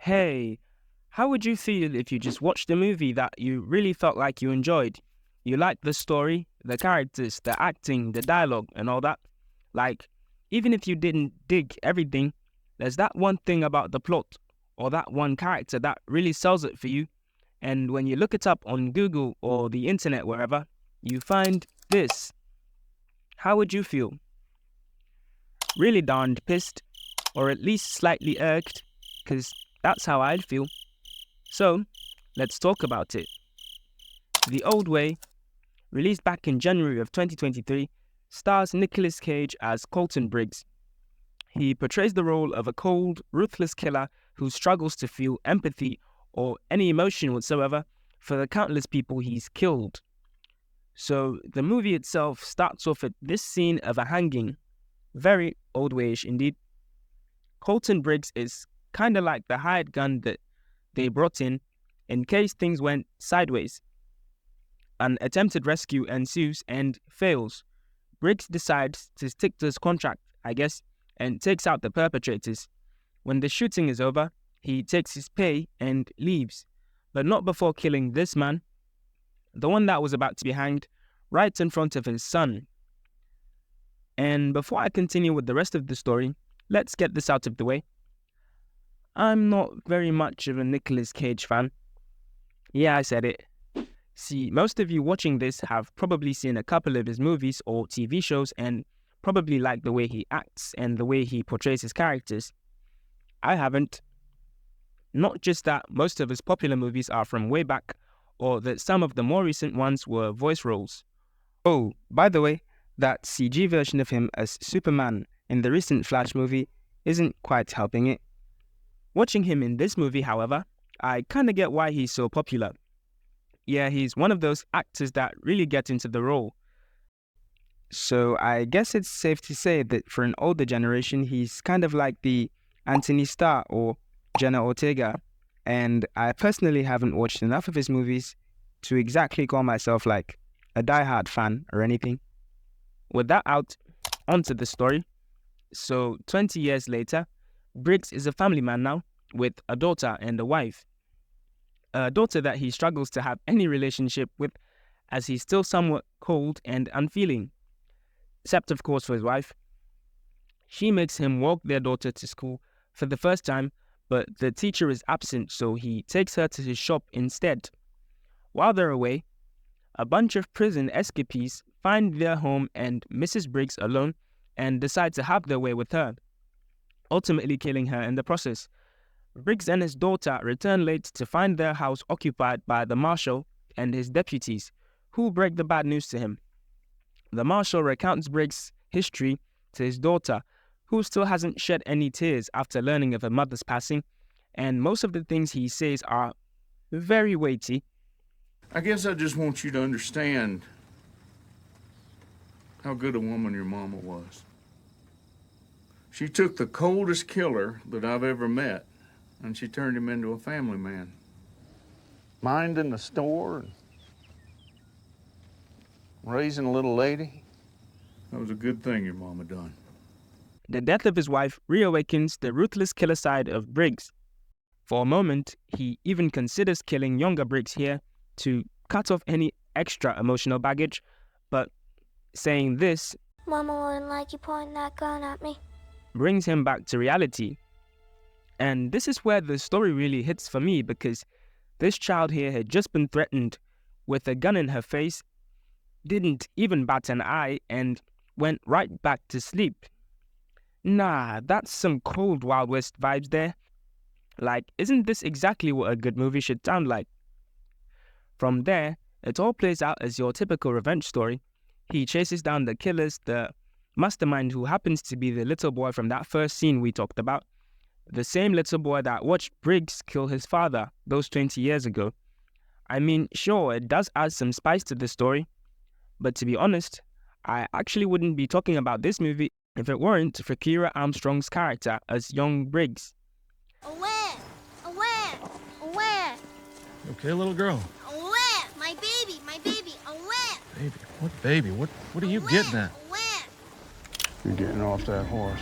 Hey, how would you feel if you just watched a movie that you really felt like you enjoyed? You liked the story, the characters, the acting, the dialogue, and all that? Like, even if you didn't dig everything, there's that one thing about the plot or that one character that really sells it for you. And when you look it up on Google or the internet, wherever, you find this. How would you feel? Really darned pissed, or at least slightly irked, because that's how I'd feel. So, let's talk about it. The Old Way, released back in January of 2023, stars Nicolas Cage as Colton Briggs. He portrays the role of a cold, ruthless killer who struggles to feel empathy or any emotion whatsoever for the countless people he's killed. So, the movie itself starts off at this scene of a hanging, very old wayish indeed. Colton Briggs is kind of like the hired gun that they brought in case things went sideways. An attempted rescue ensues and fails. Briggs decides to stick to his contract, I guess, and takes out the perpetrators. When the shooting is over, he takes his pay and leaves, but not before killing this man, the one that was about to be hanged, right in front of his son. And before I continue with the rest of the story, let's get this out of the way. I'm not very much of a Nicolas Cage fan. Yeah, I said it. See, most of you watching this have probably seen a couple of his movies or TV shows and probably like the way he acts and the way he portrays his characters. I haven't. Not just that most of his popular movies are from way back, or that some of the more recent ones were voice roles. Oh, by the way, that CG version of him as Superman in the recent Flash movie isn't quite helping it. Watching him in this movie, however, I kinda get why he's so popular. Yeah, he's one of those actors that really get into the role. So I guess it's safe to say that for an older generation, he's kind of like the Anthony Starr or Jenna Ortega. And I personally haven't watched enough of his movies to exactly call myself like a diehard fan or anything. With that out, onto the story. So 20 years later, Briggs is a family man now with a daughter and a wife. A daughter that he struggles to have any relationship with as he's still somewhat cold and unfeeling. Except of course for his wife. She makes him walk their daughter to school for the first time, but the teacher is absent, so he takes her to his shop instead. While they're away, a bunch of prison escapees find their home and Mrs. Briggs alone and decide to have their way with her, ultimately killing her in the process. Briggs and his daughter return late to find their house occupied by the marshal and his deputies, who break the bad news to him. The marshal recounts Briggs' history to his daughter, who still hasn't shed any tears after learning of her mother's passing, and most of the things he says are very weighty. I guess I just want you to understand how good a woman your mama was. She took the coldest killer that I've ever met, and she turned him into a family man. Minding the store and raising a little lady. That was a good thing your mama done. The death of his wife reawakens the ruthless killer side of Briggs. For a moment, he even considers killing younger Briggs here to cut off any extra emotional baggage, but saying this, Mama wouldn't like you pointing that gun at me, brings him back to reality. And this is where the story really hits for me, because this child here had just been threatened with a gun in her face, didn't even bat an eye, and went right back to sleep. Nah, that's some cold Wild West vibes there. Like, isn't this exactly what a good movie should sound like? From there, it all plays out as your typical revenge story. He chases down the killers, the mastermind who happens to be the little boy from that first scene we talked about, the same little boy that watched Briggs kill his father those 20 years ago. I mean, sure, it does add some spice to the story, but to be honest, I actually wouldn't be talking about this movie if it weren't for Kira Armstrong's character as young Briggs. Away! Away! Away! Okay, little girl. Away! My baby! My baby! Away! Baby, what baby? What are you getting at? Away! You're getting off that horse.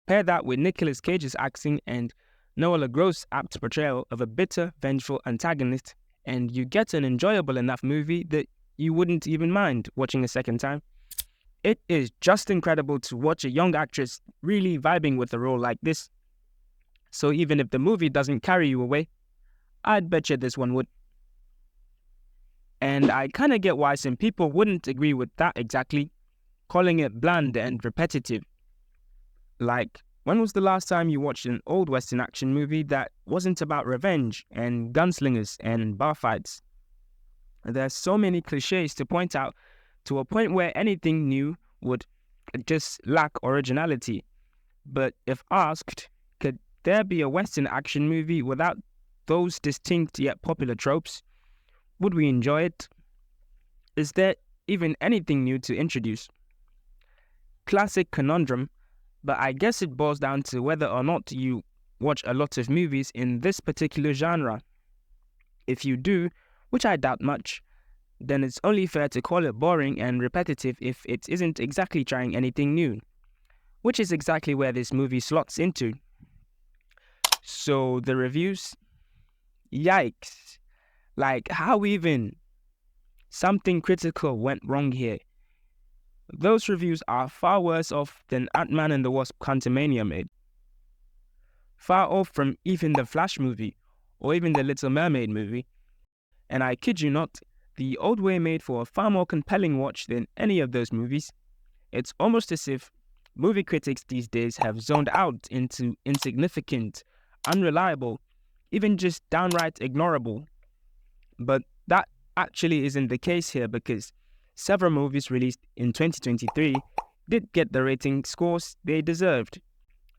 Pair that with Nicolas Cage's acting and Noah LeGros' apt portrayal of a bitter, vengeful antagonist, and you get an enjoyable enough movie that you wouldn't even mind watching a second time. It is just incredible to watch a young actress really vibing with a role like this. So even if the movie doesn't carry you away, I'd bet you this one would. And I kinda get why some people wouldn't agree with that exactly, calling it bland and repetitive. Like, when was the last time you watched an old Western action movie that wasn't about revenge and gunslingers and bar fights? There's so many cliches to point out, to a point where anything new would just lack originality. But if asked, could there be a Western action movie without those distinct yet popular tropes? Would we enjoy it? Is there even anything new to introduce? Classic conundrum, but I guess it boils down to whether or not you watch a lot of movies in this particular genre. If you do, which I doubt much, then it's only fair to call it boring and repetitive if it isn't exactly trying anything new, which is exactly where this movie slots into. So the reviews? Yikes. Like, how even? Something critical went wrong here. Those reviews are far worse off than Ant-Man and the Wasp: Quantumania made. Far off from even the Flash movie, or even the Little Mermaid movie. And I kid you not, The Old Way made for a far more compelling watch than any of those movies. It's almost as if movie critics these days have zoned out into insignificant, unreliable, even just downright ignorable. But that actually isn't the case here, because several movies released in 2023 did get the rating scores they deserved.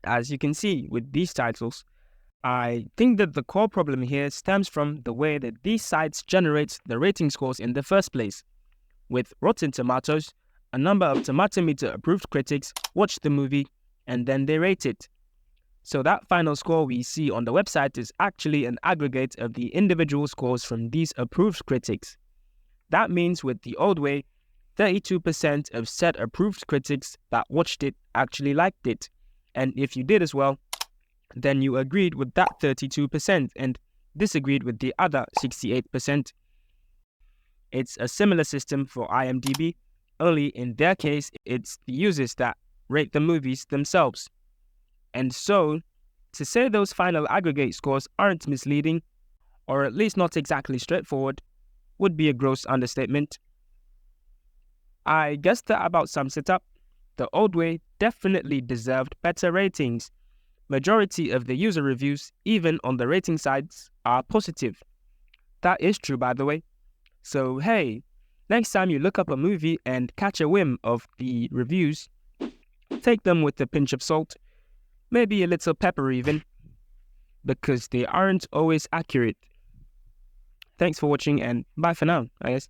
As you can see with these titles, I think that the core problem here stems from the way that these sites generate the rating scores in the first place. With Rotten Tomatoes, a number of Tomatometer approved critics watch the movie and then they rate it. So that final score we see on the website is actually an aggregate of the individual scores from these approved critics. That means with The Old Way, 32% of said approved critics that watched it actually liked it. And if you did as well, then you agreed with that 32% and disagreed with the other 68%. It's a similar system for IMDb, only in their case, it's the users that rate the movies themselves. And so, to say those final aggregate scores aren't misleading, or at least not exactly straightforward, would be a gross understatement. I guess that about sums it up. The Old Way definitely deserved better ratings. Majority of the user reviews, even on the rating sites, are positive. That is true, by the way. So hey, next time you look up a movie and catch a whim of the reviews, take them with a pinch of salt, maybe a little pepper even, because they aren't always accurate. Thanks for watching and bye for now, I guess.